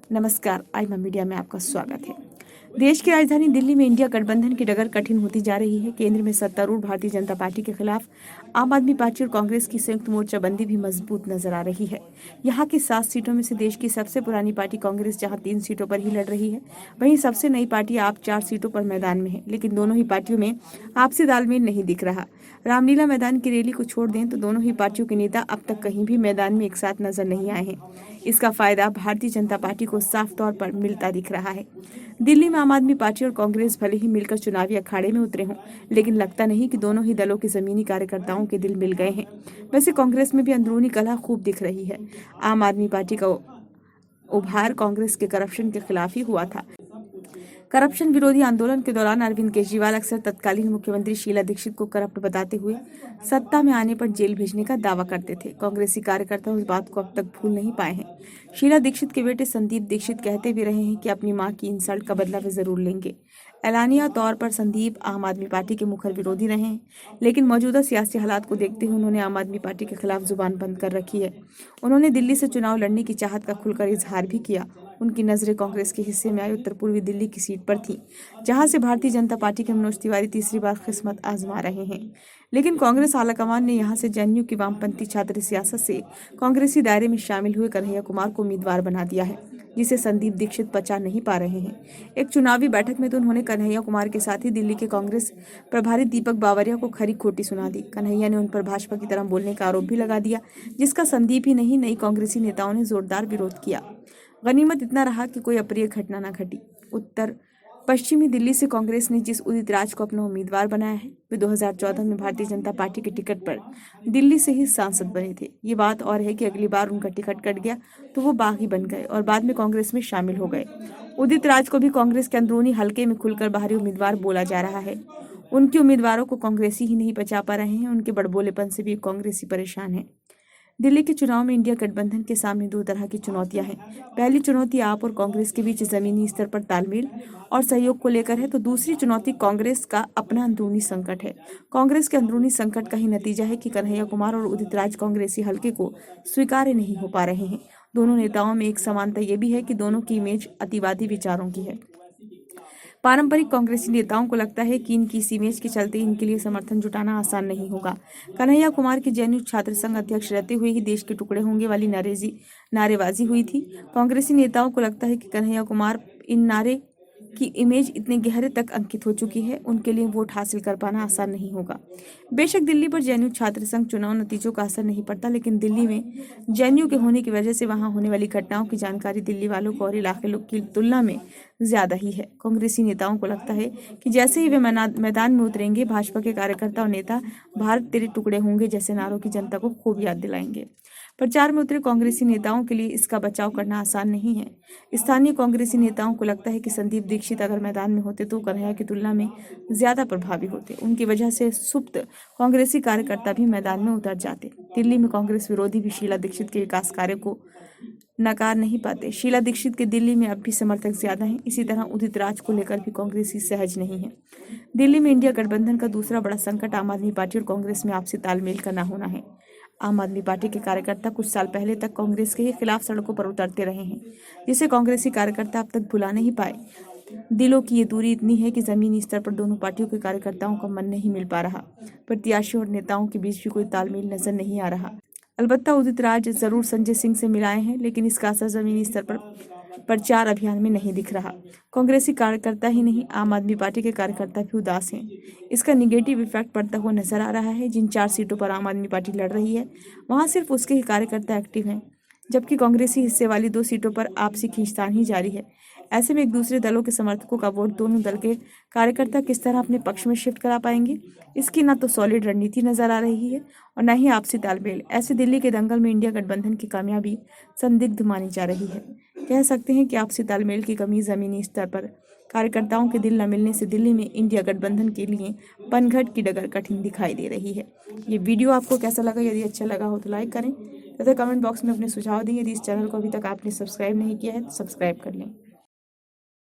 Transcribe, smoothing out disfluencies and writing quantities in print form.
नमस्कार, I am media में आपका स्वागत है। देश की राजधानी दिल्ली में इंडिया गठबंधन की डगर कठिन होती जा रही है। केंद्र में सत्तारूढ़ भारतीय जनता पार्टी के खिलाफ आम आदमी पार्टी और कांग्रेस की संयुक्त मोर्चाबंदी भी मजबूत नजर आ रही है। यहाँ की 7 सीटों में से देश की सबसे पुरानी पार्टी कांग्रेस जहाँ 3 सीटों पर ही लड़ रही है, वहीं सबसे नई पार्टी आप 4 सीटों पर मैदान में है। लेकिन दोनों ही पार्टियों में आपसी तालमेल नहीं दिख रहा। रामलीला मैदान की रैली को छोड़ दें तो दोनों ही पार्टियों के नेता अब तक कहीं भी मैदान में एक साथ नजर नहीं आए हैं। इसका फायदा भारतीय जनता पार्टी को साफ तौर पर मिलता दिख रहा है। दिल्ली में आम आदमी पार्टी और कांग्रेस भले ही मिलकर चुनावी अखाड़े में उतरे हों, लेकिन लगता नहीं कि दोनों ही दलों के जमीनी कार्यकर्ताओं के दिल मिल गए हैं। वैसे कांग्रेस में भी अंदरूनी कलह खूब दिख रही है। आम आदमी पार्टी का उभार कांग्रेस के करप्शन के खिलाफ ही हुआ था। करप्शन विरोधी आंदोलन के दौरान अरविंद केजरीवाल अक्सर तत्कालीन मुख्यमंत्री शीला दीक्षित को करप्ट बताते हुए सत्ता में आने पर जेल भेजने का दावा करते थे। कांग्रेसी कार्यकर्ता उस बात को अब तक भूल नहीं पाए हैं। शीला दीक्षित के बेटे संदीप दीक्षित कहते भी रहे हैं कि अपनी मां की इंसल्ट का बदला वे जरूर लेंगे। एलानिया तौर पर संदीप आम आदमी पार्टी के मुखर विरोधी रहे हैं, लेकिन मौजूदा सियासी हालात को देखते हुए उन्होंने आम आदमी पार्टी के खिलाफ जुबान बंद कर रखी है। उन्होंने दिल्ली से चुनाव लड़ने की चाहत का खुलकर इजहार भी किया। उनकी नजरें कांग्रेस के हिस्से में आई उत्तर पूर्वी दिल्ली की सीट पर थी, जहां से भारतीय जनता पार्टी के मनोज तिवारी तीसरी बार किस्मत आजमा रहे हैं। लेकिन कांग्रेस आलाकमान ने यहां से जदयू की वामपंथी छात्र सियासत से कांग्रेसी दायरे में शामिल हुए कन्हैया कुमार को उम्मीदवार बना दिया है, जिसे संदीप दीक्षित पचा नहीं पा रहे हैं। एक चुनावी बैठक में तो उन्होंने कन्हैया कुमार के साथ ही दिल्ली के कांग्रेस प्रभारी दीपक बावरिया को खरी खोटी सुना दी। कन्हैया ने उन पर भाजपा की तरह बोलने का आरोप भी लगा दिया, जिसका संदीप ही नहीं, नई कांग्रेसी नेताओं ने जोरदार विरोध किया। गनीमत इतना रहा कि कोई अप्रिय घटना न घटी। उत्तर पश्चिमी दिल्ली से कांग्रेस ने जिस उदित राज को अपना उम्मीदवार बनाया है, वे 2014 में भारतीय जनता पार्टी के टिकट पर दिल्ली से ही सांसद बने थे। ये बात और है कि अगली बार उनका टिकट कट गया तो वो बागी बन गए और बाद में कांग्रेस में शामिल हो गए। उदित राज को भी कांग्रेस के अंदरूनी हलके में खुलकर बाहरी उम्मीदवार बोला जा रहा है। उनके उम्मीदवारों को कांग्रेसी ही नहीं बचा पा रहे हैं, उनके बड़बोलेपन से भी कांग्रेसी परेशान है। दिल्ली के चुनाव में इंडिया गठबंधन के सामने 2 तरह की चुनौतियां हैं। पहली चुनौती आप और कांग्रेस के बीच जमीनी स्तर पर तालमेल और सहयोग को लेकर है, तो दूसरी चुनौती कांग्रेस का अपना अंदरूनी संकट है। कांग्रेस के अंदरूनी संकट का ही नतीजा है कि कन्हैया कुमार और उदित राज कांग्रेसी हल्के को स्वीकार्य नहीं हो पा रहे हैं। दोनों नेताओं में एक समानता ये भी है कि दोनों की इमेज अतिवादी विचारों की है। पारंपरिक कांग्रेसी नेताओं को लगता है कि इनकी इस इमेज के चलते इनके लिए समर्थन जुटाना आसान नहीं होगा। कन्हैया कुमार के जेएनयू छात्र संघ अध्यक्ष रहते हुए ही देश के टुकड़े होंगे वाली नारेबाजी हुई थी। कांग्रेसी नेताओं को लगता है कि कन्हैया कुमार इन नारे की इमेज इतने गहरे तक अंकित हो चुकी है, उनके लिए वोट हासिल कर पाना आसान नहीं होगा। बेशक दिल्ली पर जेएनयू छात्र संघ चुनाव नतीजों का असर नहीं पड़ता, लेकिन दिल्ली में जेएनयू के होने की वजह से वहां होने वाली घटनाओं की जानकारी दिल्ली वालों को और इलाके लोग की तुलना में ज्यादा ही है। कांग्रेसी नेताओं को लगता है कि जैसे ही वे मैदान में उतरेंगे, भाजपा के कार्यकर्ता और नेता भारत तेरे टुकड़े होंगे जैसे नारों की जनता को खूब याद दिलाएंगे। प्रचार में उतरे कांग्रेसी नेताओं के लिए इसका बचाव करना आसान नहीं है। स्थानीय कांग्रेसी नेताओं को लगता है कि संदीप दीक्षित अगर मैदान में होते तो कन्हैया की तुलना में ज्यादा प्रभावी होते। उनकी वजह से सुप्त कांग्रेसी कार्यकर्ता भी मैदान में उतर जाते। दिल्ली में कांग्रेस विरोधी भी शीला दीक्षित के विकास कार्य को नकार नहीं पाते। शीला दीक्षित के दिल्ली में अब भी समर्थक ज्यादा हैं। इसी तरह उदित राज को लेकर भी कांग्रेसी सहज नहीं है। दिल्ली में इंडिया गठबंधन का दूसरा बड़ा संकट आम आदमी पार्टी और कांग्रेस में आपसी तालमेल का न होना है। आम आदमी पार्टी के कार्यकर्ता कुछ साल पहले तक कांग्रेस के खिलाफ सड़कों पर उतरते रहे हैं, जिसे कांग्रेसी कार्यकर्ता अब तक भुला नहीं पाए। दिलों की ये दूरी इतनी है कि जमीनी स्तर पर दोनों पार्टियों के कार्यकर्ताओं का मन नहीं मिल पा रहा। प्रत्याशियों और नेताओं के बीच भी कोई तालमेल नजर नहीं आ रहा। अलबत्ता उदित राज जरूर संजय सिंह से मिलाए हैं, लेकिन इसका असर जमीनी स्तर पर प्रचार अभियान में नहीं दिख रहा। कांग्रेसी कार्यकर्ता ही नहीं, आम आदमी पार्टी के कार्यकर्ता भी उदास हैं। इसका निगेटिव इफेक्ट पड़ता हुआ नजर आ रहा है। जिन 4 सीटों पर आम आदमी पार्टी लड़ रही है, वहां सिर्फ उसके ही कार्यकर्ता एक्टिव हैं, जबकि कांग्रेसी हिस्से वाली 2 सीटों पर आपसी खींचतान ही जारी है। ऐसे में एक दूसरे दलों के समर्थकों का वोट दोनों दल के कार्यकर्ता किस तरह अपने पक्ष में शिफ्ट करा पाएंगे, इसकी ना तो सॉलिड रणनीति नजर आ रही है और न ही आपसी तालमेल। ऐसे दिल्ली के दंगल में इंडिया गठबंधन की कामयाबी संदिग्ध मानी जा रही है। कह सकते हैं कि आपसी तालमेल की कमी, जमीनी स्तर पर कार्यकर्ताओं के दिल न मिलने से दिल्ली में इंडिया गठबंधन के लिए पनघट की डगर कठिन दिखाई दे रही है। ये वीडियो आपको कैसा लगा? यदि अच्छा लगा हो तो लाइक करें तथा कमेंट बॉक्स में अपने सुझाव दें। यदि इस चैनल को अभी तक आपने सब्सक्राइब नहीं किया है तो सब्सक्राइब कर लें।